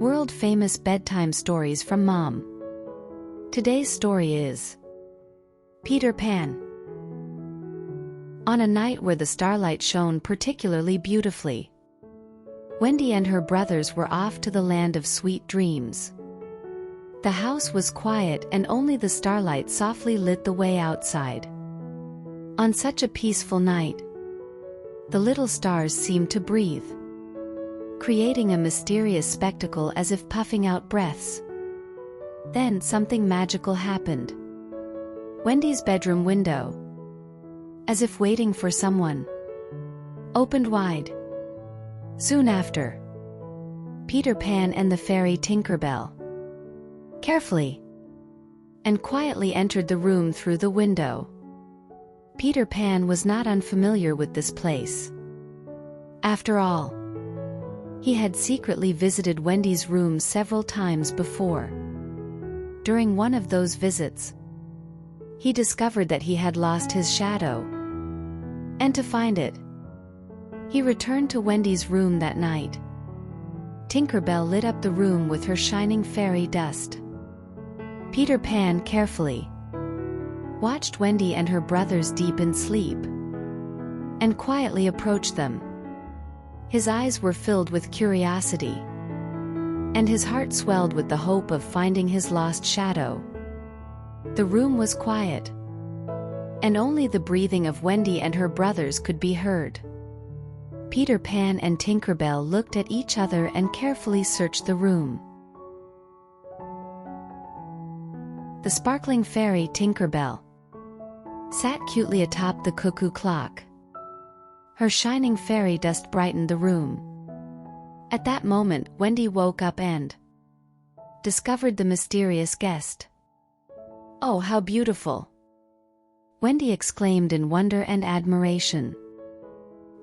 World-famous bedtime stories from Mom. Today's story is Peter Pan. On a night where the starlight shone particularly beautifully, Wendy and her brothers were off to the land of sweet dreams. The house was quiet and only the starlight softly lit the way outside. On such a peaceful night, the little stars seemed to breathe, creating a mysterious spectacle as if puffing out breaths. Then something magical happened. Wendy's bedroom window, as if waiting for someone, opened wide. Soon after, Peter Pan and the fairy Tinker Bell carefully and quietly entered the room through the window. Peter Pan was not unfamiliar with this place. After all, he had secretly visited Wendy's room several times before. During one of those visits, he discovered that he had lost his shadow. And to find it, he returned to Wendy's room that night. Tinker Bell lit up the room with her shining fairy dust. Peter Pan carefully watched Wendy and her brothers deep in sleep, and quietly approached them. His eyes were filled with curiosity, and his heart swelled with the hope of finding his lost shadow. The room was quiet, and only the breathing of Wendy and her brothers could be heard. Peter Pan and Tinker Bell looked at each other and carefully searched the room. The sparkling fairy Tinker Bell sat cutely atop the cuckoo clock. Her shining fairy dust brightened the room. At that moment, Wendy woke up and discovered the mysterious guest. "Oh, how beautiful!" Wendy exclaimed in wonder and admiration.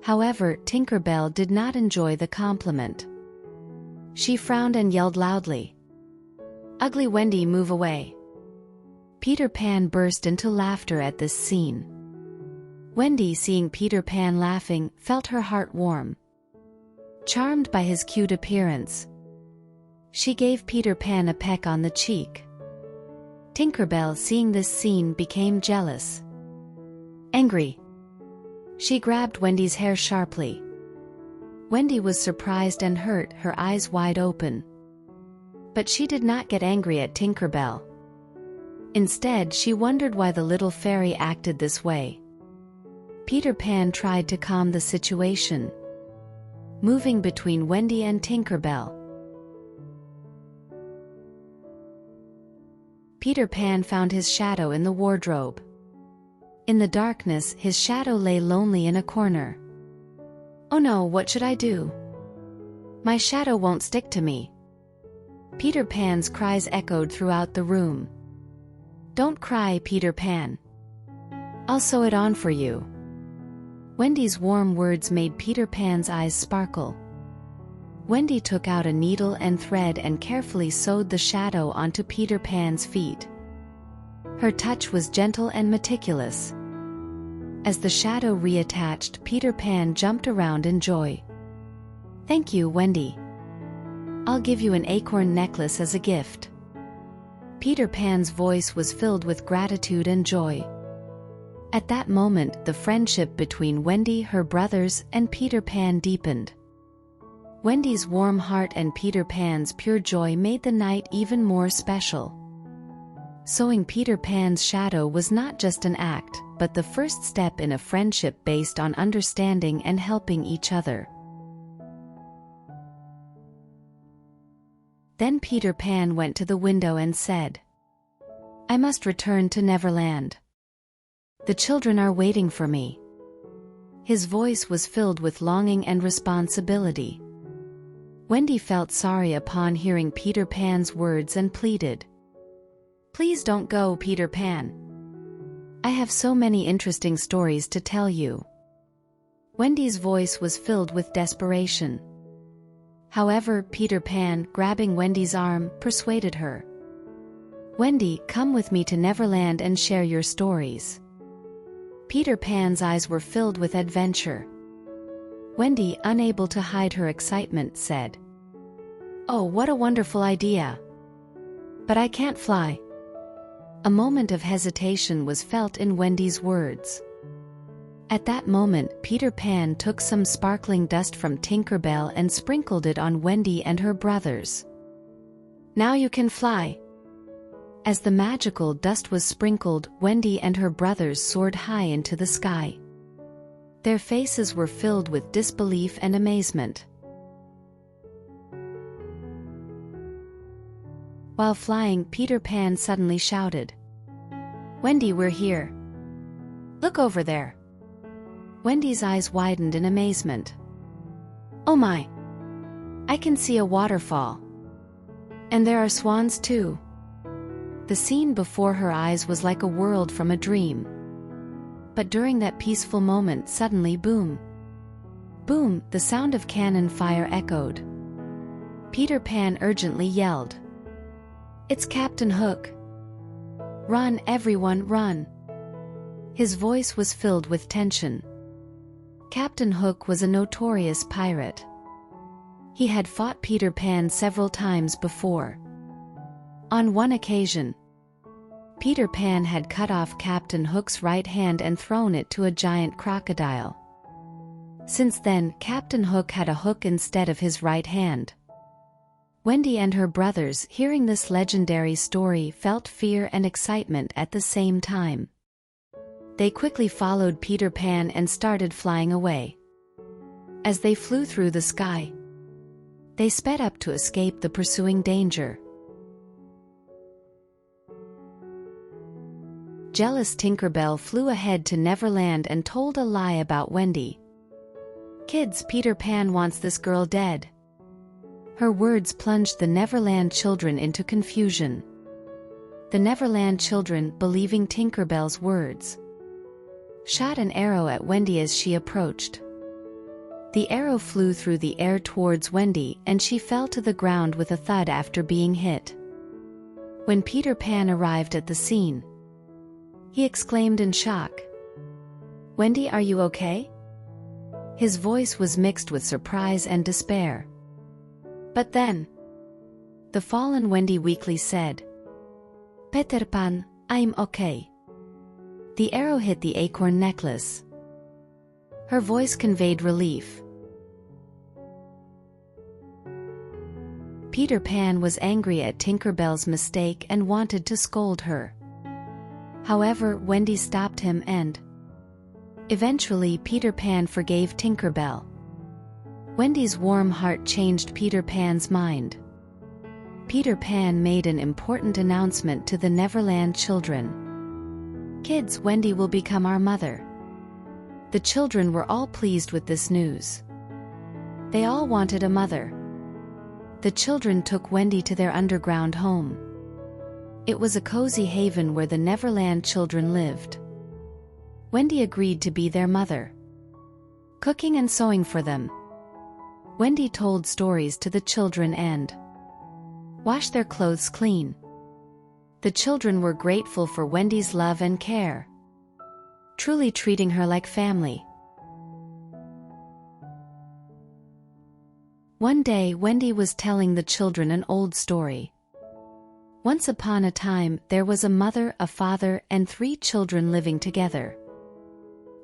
However, Tinker Bell did not enjoy the compliment. She frowned and yelled loudly, "Ugly Wendy, move away!" Peter Pan burst into laughter at this scene. Wendy, seeing Peter Pan laughing, felt her heart warm. Charmed by his cute appearance, she gave Peter Pan a peck on the cheek. Tinker Bell, seeing this scene, became jealous. Angry, she grabbed Wendy's hair sharply. Wendy was surprised and hurt, her eyes wide open. But she did not get angry at Tinker Bell. Instead, she wondered why the little fairy acted this way. Peter Pan tried to calm the situation, moving between Wendy and Tinker Bell. Peter Pan found his shadow in the wardrobe. In the darkness, his shadow lay lonely in a corner. "Oh no, what should I do? My shadow won't stick to me." Peter Pan's cries echoed throughout the room. "Don't cry, Peter Pan. I'll sew it on for you." Wendy's warm words made Peter Pan's eyes sparkle. Wendy took out a needle and thread and carefully sewed the shadow onto Peter Pan's feet. Her touch was gentle and meticulous. As the shadow reattached, Peter Pan jumped around in joy. "Thank you, Wendy. I'll give you an acorn necklace as a gift." Peter Pan's voice was filled with gratitude and joy. At that moment, the friendship between Wendy, her brothers, and Peter Pan deepened. Wendy's warm heart and Peter Pan's pure joy made the night even more special. Sewing Peter Pan's shadow was not just an act, but the first step in a friendship based on understanding and helping each other. Then Peter Pan went to the window and said, "I must return to Neverland. The children are waiting for me." His voice was filled with longing and responsibility. Wendy felt sorry upon hearing Peter Pan's words and pleaded, "Please don't go, Peter Pan. I have so many interesting stories to tell you." Wendy's voice was filled with desperation. However, Peter Pan, grabbing Wendy's arm, persuaded her. "Wendy, come with me to Neverland and share your stories." Peter Pan's eyes were filled with adventure. Wendy, unable to hide her excitement, said, "Oh, what a wonderful idea! But I can't fly." A moment of hesitation was felt in Wendy's words. At that moment, Peter Pan took some sparkling dust from Tinker Bell and sprinkled it on Wendy and her brothers. "Now you can fly." As the magical dust was sprinkled, Wendy and her brothers soared high into the sky. Their faces were filled with disbelief and amazement. While flying, Peter Pan suddenly shouted, "Wendy, we're here. Look over there." Wendy's eyes widened in amazement. "Oh my! I can see a waterfall. And there are swans too." The scene before her eyes was like a world from a dream. But during that peaceful moment, suddenly boom! Boom! The sound of cannon fire echoed. Peter Pan urgently yelled, "It's Captain Hook! Run, everyone, run!" His voice was filled with tension. Captain Hook was a notorious pirate. He had fought Peter Pan several times before. On one occasion, Peter Pan had cut off Captain Hook's right hand and thrown it to a giant crocodile. Since then, Captain Hook had a hook instead of his right hand. Wendy and her brothers, hearing this legendary story, felt fear and excitement at the same time. They quickly followed Peter Pan and started flying away. As they flew through the sky, they sped up to escape the pursuing danger. Jealous Tinker Bell flew ahead to Neverland and told a lie about Wendy. "Kids, Peter Pan wants this girl dead." Her words plunged the Neverland children into confusion. The Neverland children, believing Tinker Bell's words, shot an arrow at Wendy as she approached. The arrow flew through the air towards Wendy and she fell to the ground with a thud after being hit. When Peter Pan arrived at the scene, he exclaimed in shock, "Wendy, are you okay?" His voice was mixed with surprise and despair. But then, the fallen Wendy weakly said, "Peter Pan, I'm okay." The arrow hit the acorn necklace. Her voice conveyed relief. Peter Pan was angry at Tinker Bell's mistake and wanted to scold her. However, Wendy stopped him and eventually Peter Pan forgave Tinker Bell. Wendy's warm heart changed Peter Pan's mind. Peter Pan made an important announcement to the Neverland children. "Kids, Wendy will become our mother." The children were all pleased with this news. They all wanted a mother. The children took Wendy to their underground home. It was a cozy haven where the Neverland children lived. Wendy agreed to be their mother, cooking and sewing for them. Wendy told stories to the children and washed their clothes clean. The children were grateful for Wendy's love and care, truly treating her like family. One day, Wendy was telling the children an old story. Once upon a time, there was a mother, a father, and 3 children living together.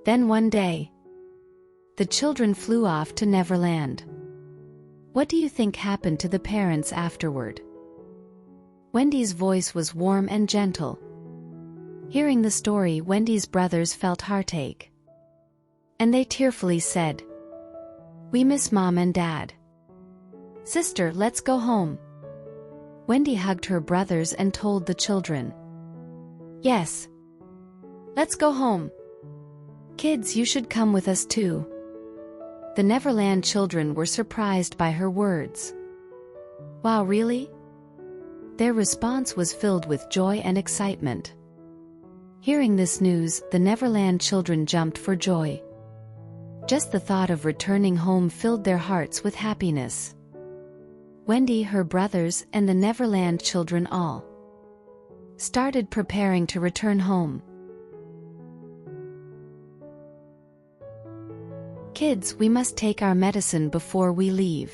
Then one day, the children flew off to Neverland. What do you think happened to the parents afterward? Wendy's voice was warm and gentle. Hearing the story, Wendy's brothers felt heartache. And they tearfully said, "We miss Mom and Dad. Sister, let's go home." Wendy hugged her brothers and told the children, "Yes. Let's go home. Kids, you should come with us too." The Neverland children were surprised by her words. "Wow, really?" Their response was filled with joy and excitement. Hearing this news, the Neverland children jumped for joy. Just the thought of returning home filled their hearts with happiness. Wendy, her brothers, and the Neverland children all started preparing to return home. "Kids, we must take our medicine before we leave."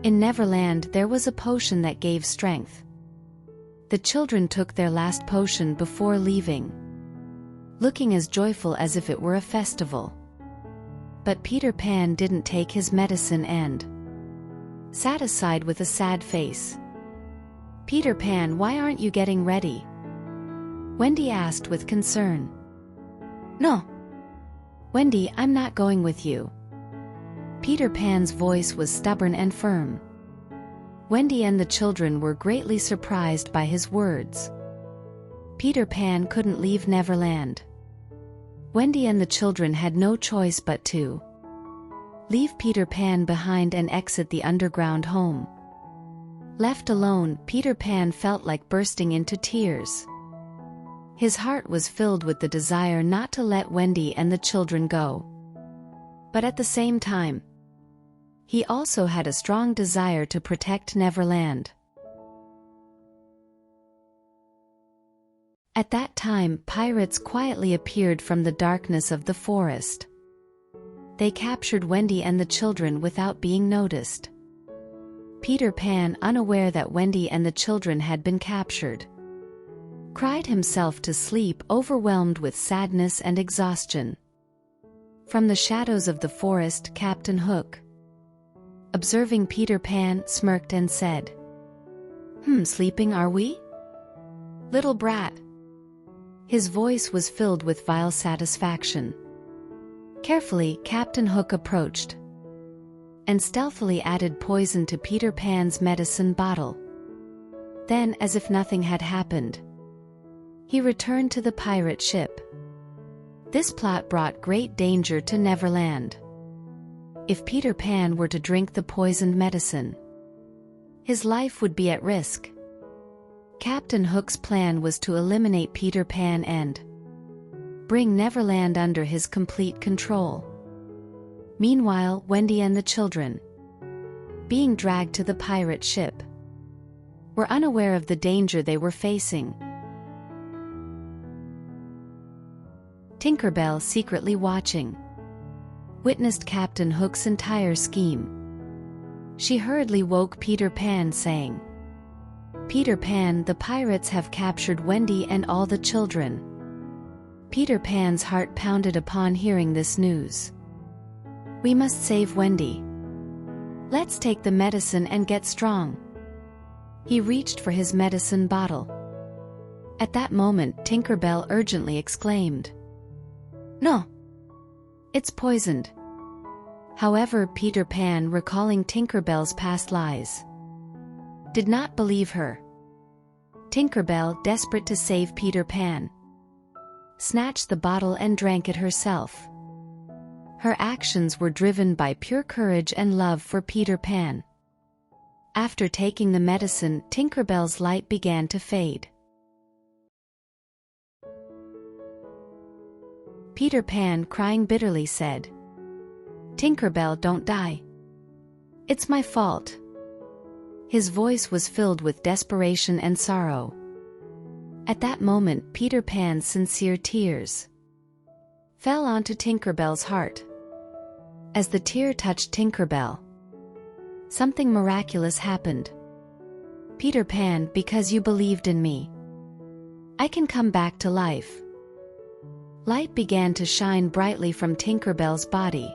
In Neverland there was a potion that gave strength. The children took their last potion before leaving, looking as joyful as if it were a festival. But Peter Pan didn't take his medicine and sat aside with a sad face. "Peter Pan, why aren't you getting ready?" Wendy asked with concern. "No. Wendy, I'm not going with you." Peter Pan's voice was stubborn and firm. Wendy and the children were greatly surprised by his words. Peter Pan couldn't leave Neverland. Wendy and the children had no choice but to leave Peter Pan behind and exit the underground home. Left alone, Peter Pan felt like bursting into tears. His heart was filled with the desire not to let Wendy and the children go. But at the same time, he also had a strong desire to protect Neverland. At that time, pirates quietly appeared from the darkness of the forest. They captured Wendy and the children without being noticed. Peter Pan, unaware that Wendy and the children had been captured, cried himself to sleep, overwhelmed with sadness and exhaustion. From the shadows of the forest, Captain Hook, observing Peter Pan, smirked and said, Sleeping are we? Little brat." His voice was filled with vile satisfaction. Carefully, Captain Hook approached and stealthily added poison to Peter Pan's medicine bottle. Then, as if nothing had happened, he returned to the pirate ship. This plot brought great danger to Neverland. If Peter Pan were to drink the poisoned medicine, his life would be at risk. Captain Hook's plan was to eliminate Peter Pan and bring Neverland under his complete control. Meanwhile, Wendy and the children, being dragged to the pirate ship, were unaware of the danger they were facing. Tinker Bell, secretly watching, witnessed Captain Hook's entire scheme. She hurriedly woke Peter Pan, saying, "Peter Pan, the pirates have captured Wendy and all the children." Peter Pan's heart pounded upon hearing this news. "We must save Wendy. Let's take the medicine and get strong." He reached for his medicine bottle. At that moment, Tinker Bell urgently exclaimed, "No! It's poisoned." However, Peter Pan, recalling Tinker Bell's past lies, did not believe her. Tinker Bell, desperate to save Peter Pan, snatched the bottle and drank it herself. Her actions were driven by pure courage and love for Peter Pan. After taking the medicine, Tinker Bell's light began to fade. Peter Pan, crying bitterly, said, "Tinker Bell, don't die. It's my fault." His voice was filled with desperation and sorrow. At that moment, Peter Pan's sincere tears fell onto Tinker Bell's heart. As the tear touched Tinker Bell, something miraculous happened. "Peter Pan, because you believed in me, I can come back to life." Light began to shine brightly from Tinker Bell's body.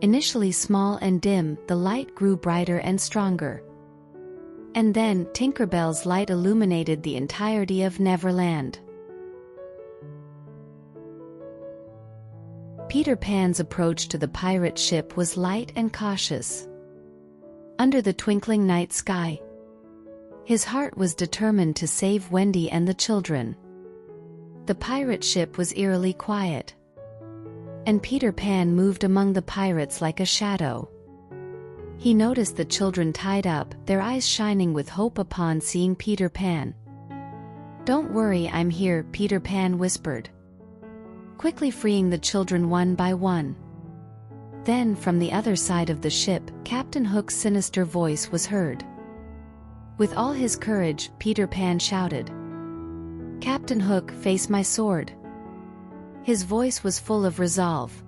Initially small and dim, the light grew brighter and stronger. And then, Tinker Bell's light illuminated the entirety of Neverland. Peter Pan's approach to the pirate ship was light and cautious. Under the twinkling night sky, his heart was determined to save Wendy and the children. The pirate ship was eerily quiet, and Peter Pan moved among the pirates like a shadow. He noticed the children tied up, their eyes shining with hope upon seeing Peter Pan. "Don't worry, I'm here," Peter Pan whispered, quickly freeing the children one by one. Then, from the other side of the ship, Captain Hook's sinister voice was heard. With all his courage, Peter Pan shouted, "Captain Hook, face my sword." His voice was full of resolve,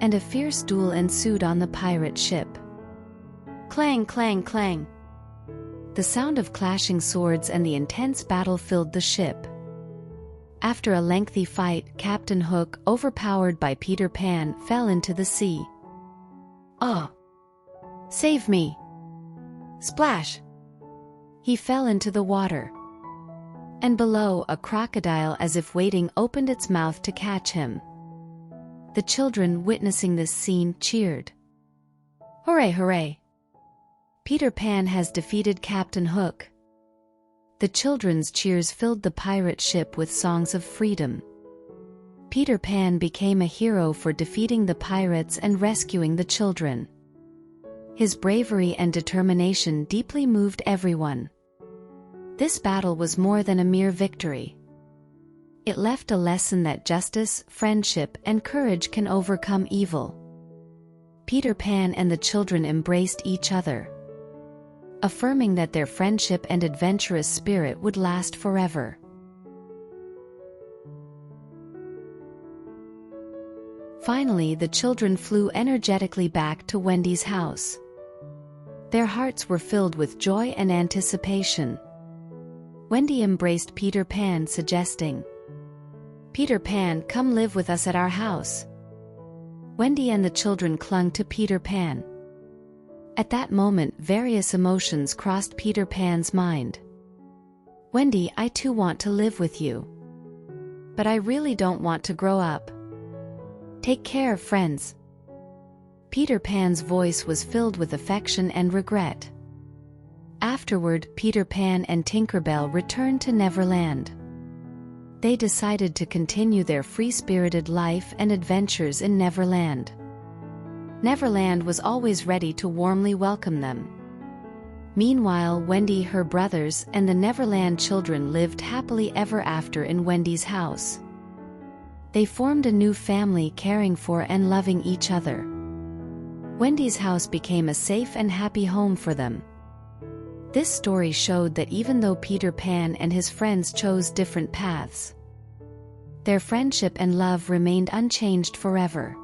and a fierce duel ensued on the pirate ship. Clang, clang, clang. The sound of clashing swords and the intense battle filled the ship. After a lengthy fight, Captain Hook, overpowered by Peter Pan, fell into the sea. "Oh! Save me!" Splash! He fell into the water. And below, a crocodile, as if waiting, opened its mouth to catch him. The children, witnessing this scene, cheered. "Hooray, hooray! Peter Pan has defeated Captain Hook." The children's cheers filled the pirate ship with songs of freedom. Peter Pan became a hero for defeating the pirates and rescuing the children. His bravery and determination deeply moved everyone. This battle was more than a mere victory. It left a lesson that justice, friendship, and courage can overcome evil. Peter Pan and the children embraced each other, affirming that their friendship and adventurous spirit would last forever. Finally, the children flew energetically back to Wendy's house. Their hearts were filled with joy and anticipation. Wendy embraced Peter Pan, suggesting, "Peter Pan, come live with us at our house." Wendy and the children clung to Peter Pan. At that moment, various emotions crossed Peter Pan's mind. "Wendy, I too want to live with you. But I really don't want to grow up. Take care, friends." Peter Pan's voice was filled with affection and regret. Afterward, Peter Pan and Tinker Bell returned to Neverland. They decided to continue their free-spirited life and adventures in Neverland. Neverland was always ready to warmly welcome them. Meanwhile, Wendy, her brothers, and the Neverland children lived happily ever after in Wendy's house. They formed a new family, caring for and loving each other. Wendy's house became a safe and happy home for them. This story showed that even though Peter Pan and his friends chose different paths, their friendship and love remained unchanged forever.